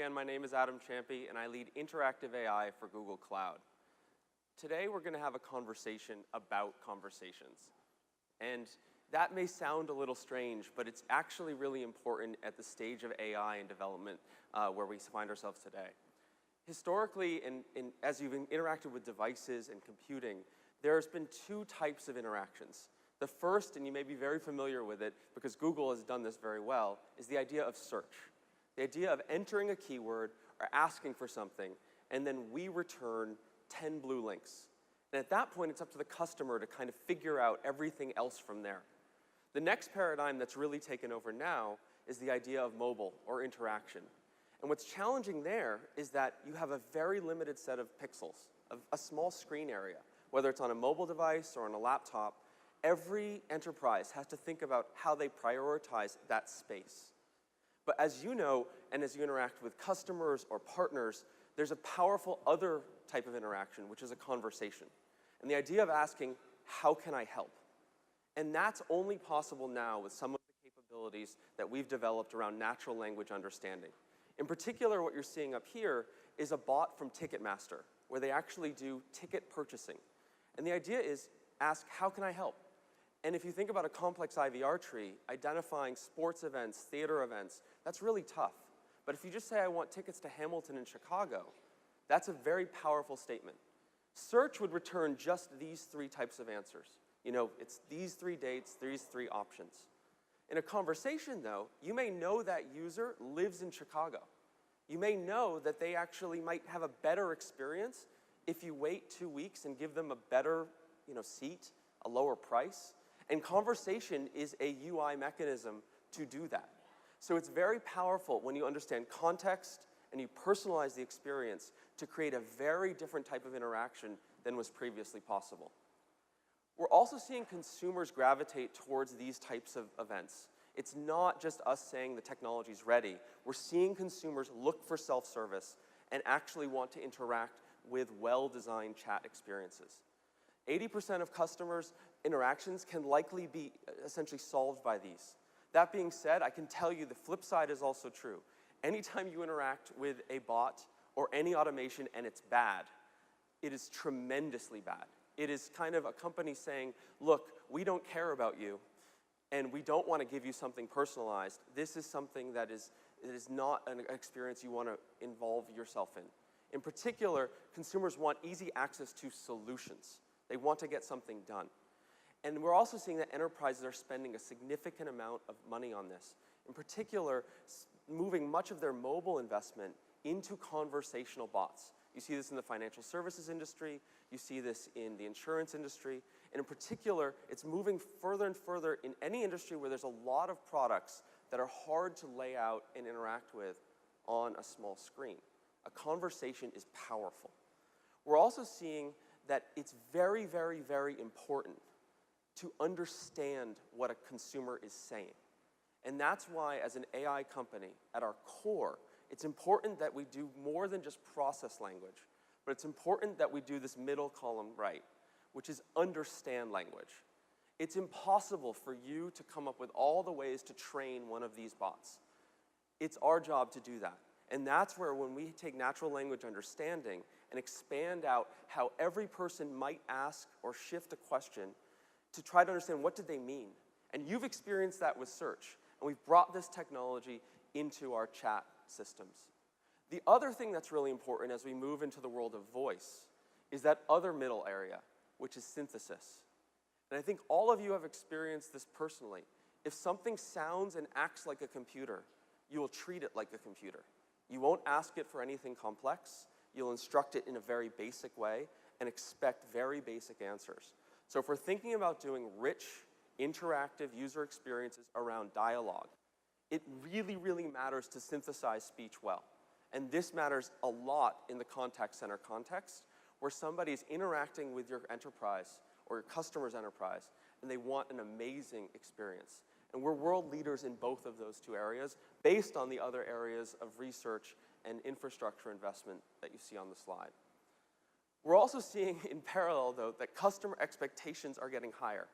again, my name is Adam Champy, and I lead interactive AI for Google Cloud. Today, we're going to have a conversation about conversations. And that may sound a little strange, but it's actually really important at the stage of AI and development where we find ourselves today. Historically, as you've interacted with devices and computing, there's been two types of interactions. The first, and you may be very familiar with it because Google has done this very well, is the idea of search. The idea of entering a keyword or asking for something, and then we return 10 blue links. And at that point, it's up to the customer to kind of figure out everything else from there. The next paradigm that's really taken over now is the idea of mobile or interaction. And what's challenging there is that you have a very limited set of pixels, a small screen area. Whether it's on a mobile device or on a laptop, every enterprise has to think about how they prioritize that space. But as you know, and as you interact with customers or partners, there's a powerful other type of interaction, which is a conversation. And the idea of asking, how can I help? And that's only possible now with some of the capabilities that we've developed around natural language understanding. In particular, what you're seeing up here is a bot from Ticketmaster, where they actually do ticket purchasing. And the idea is, ask, how can I help? And if you think about a complex IVR tree, identifying sports events, theater events, that's really tough. But if you just say, I want tickets to Hamilton in Chicago, that's a very powerful statement. Search would return just these three types of answers. You know, it's these three dates, these three options. In a conversation, though, you may know that user lives in Chicago. You may know that they actually might have a better experience if you wait 2 weeks and give them a better, seat, a lower price. And conversation is a UI mechanism to do that. So it's very powerful when you understand context and you personalize the experience to create a very different type of interaction than was previously possible. We're also seeing consumers gravitate towards these types of events. It's not just us saying the technology's ready. We're seeing consumers look for self-service and actually want to interact with well-designed chat experiences. 80% of customers' interactions can likely be essentially solved by these. That being said, I can tell you the flip side is also true. Anytime you interact with a bot or any automation and it's bad, it is tremendously bad. It is kind of a company saying, look, we don't care about you, and we don't want to give you something personalized. This is something that is not an experience you want to involve yourself in. In particular, consumers want easy access to solutions. They want to get something done. And we're also seeing that enterprises are spending a significant amount of money on this. In particular, moving much of their mobile investment into conversational bots. You see this in the financial services industry. You see this in the insurance industry. And in particular, it's moving further and further in any industry where there's a lot of products that are hard to lay out and interact with on a small screen. A conversation is powerful. We're also seeing that it's very, very, very important to understand what a consumer is saying. And that's why, as an AI company, at our core, it's important that we do more than just process language, but it's important that we do this middle column right, which is understand language. It's impossible for you to come up with all the ways to train one of these bots. It's our job to do that. And that's where, when we take natural language understanding and expand out how every person might ask or shift a question to try to understand what did they mean. And you've experienced that with search. And we've brought this technology into our chat systems. The other thing that's really important as we move into the world of voice is that other middle area, which is synthesis. And I think all of you have experienced this personally. If something sounds and acts like a computer, you will treat it like a computer. You won't ask it for anything complex. You'll instruct it in a very basic way and expect very basic answers. So if we're thinking about doing rich, interactive user experiences around dialogue, it really, really matters to synthesize speech well. And this matters a lot in the contact center context, where somebody is interacting with your enterprise or your customer's enterprise, and they want an amazing experience. And we're world leaders in both of those two areas, based on the other areas of research and infrastructure investment that you see on the slide. We're also seeing in parallel, though, that customer expectations are getting higher.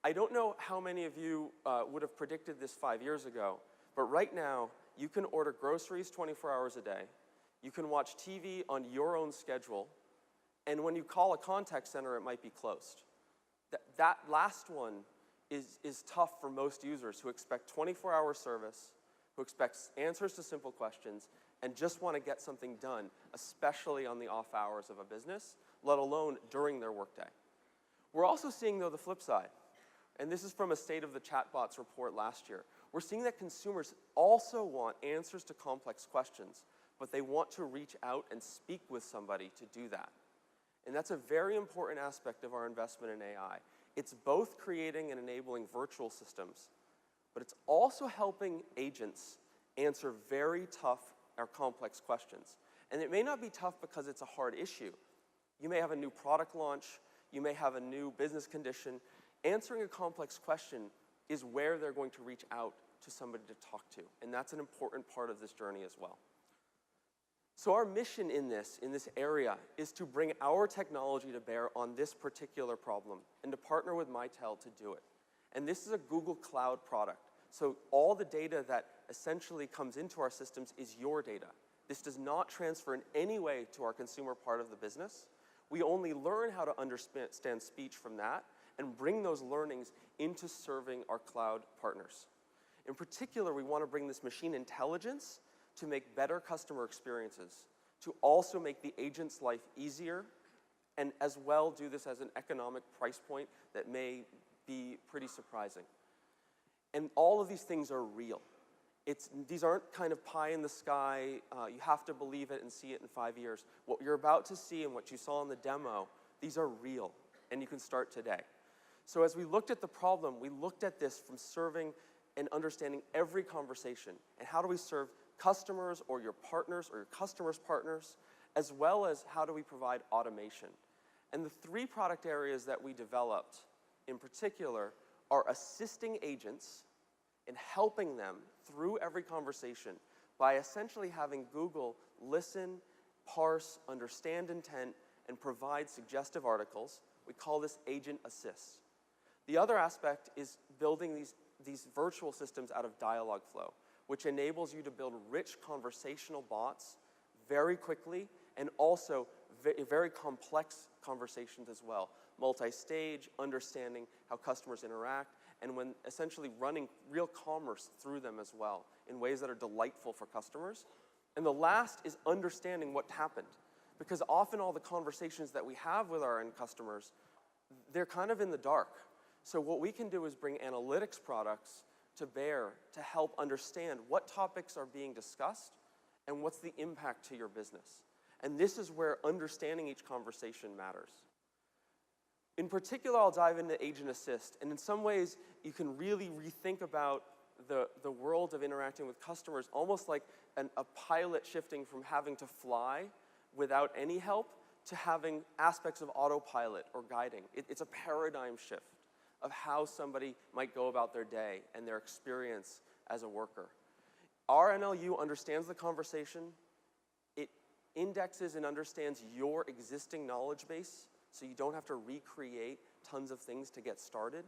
I don't know how many of you would have predicted this 5 years ago, but right now, you can order groceries 24 hours a day. You can watch TV on your own schedule. And when you call a contact center, it might be closed. That last one is tough for most users who expect 24-hour service, who expect answers to simple questions, and just want to get something done, especially on the off hours of a business, let alone during their workday. We're also seeing, though, the flip side. And this is from a State of the Chatbots report last year. We're seeing that consumers also want answers to complex questions, but they want to reach out and speak with somebody to do that. And that's a very important aspect of our investment in AI. It's both creating and enabling virtual systems, but it's also helping agents answer very tough or complex questions. And it may not be tough because it's a hard issue. You may have a new product launch, you may have a new business condition. Answering a complex question is where they're going to reach out to somebody to talk to, and that's an important part of this journey as well. So our mission in this area is to bring our technology to bear on this particular problem and to partner with Mitel to do it. And this is a Google Cloud product. So all the data that essentially comes into our systems is your data. This does not transfer in any way to our consumer part of the business. We only learn how to understand speech from that and bring those learnings into serving our cloud partners. In particular, we want to bring this machine intelligence to make better customer experiences, to also make the agent's life easier, and as well do this as an economic price point that may be pretty surprising. And all of these things are real. These aren't kind of pie in the sky, you have to believe it and see it in 5 years. What you're about to see and what you saw in the demo, these are real, and you can start today. So as we looked at the problem, we looked at this from serving and understanding every conversation, and how do we serve customers or your partners or your customers' partners, as well as how do we provide automation. And the 3 product areas that we developed in particular are assisting agents in helping them through every conversation by essentially having Google listen, parse, understand intent, and provide suggestive articles. We call this Agent Assist. The other aspect is building these virtual systems out of Dialogflow, which enables you to build rich conversational bots very quickly and also very complex conversations as well. Multi-stage, understanding how customers interact, and when essentially running real commerce through them as well in ways that are delightful for customers. And the last is understanding what happened. Because often all the conversations that we have with our end customers, they're kind of in the dark. So what we can do is bring analytics products to bear to help understand what topics are being discussed and what's the impact to your business. And this is where understanding each conversation matters. In particular, I'll dive into Agent Assist, and in some ways, you can really rethink about the world of interacting with customers, almost like a pilot shifting from having to fly without any help to having aspects of autopilot or guiding. It's a paradigm shift of how somebody might go about their day and their experience as a worker. Our NLU understands the conversation. It indexes and understands your existing knowledge base, so you don't have to recreate tons of things to get started.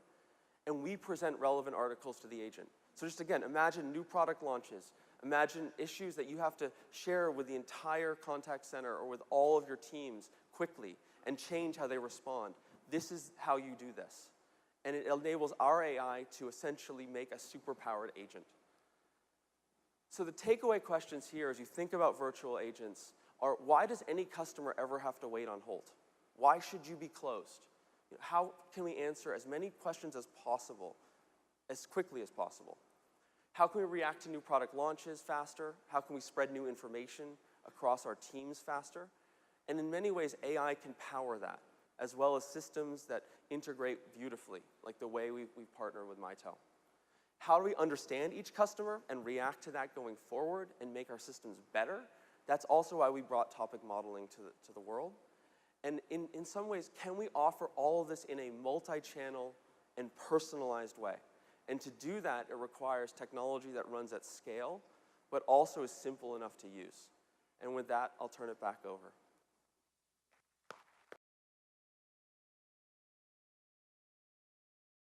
And we present relevant articles to the agent. So just again, imagine new product launches. Imagine issues that you have to share with the entire contact center or with all of your teams quickly and change how they respond. This is how you do this. And it enables our AI to essentially make a superpowered agent. So the takeaway questions here as you think about virtual agents are, why does any customer ever have to wait on hold? Why should you be closed? How can we answer as many questions as possible, as quickly as possible? How can we react to new product launches faster? How can we spread new information across our teams faster? And in many ways, AI can power that, as well as systems that integrate beautifully, like the way we partner with Mitel. How do we understand each customer and react to that going forward and make our systems better? That's also why we brought topic modeling to the world. And in some ways, can we offer all of this in a multi-channel and personalized way? And to do that, it requires technology that runs at scale, but also is simple enough to use. And with that, I'll turn it back over.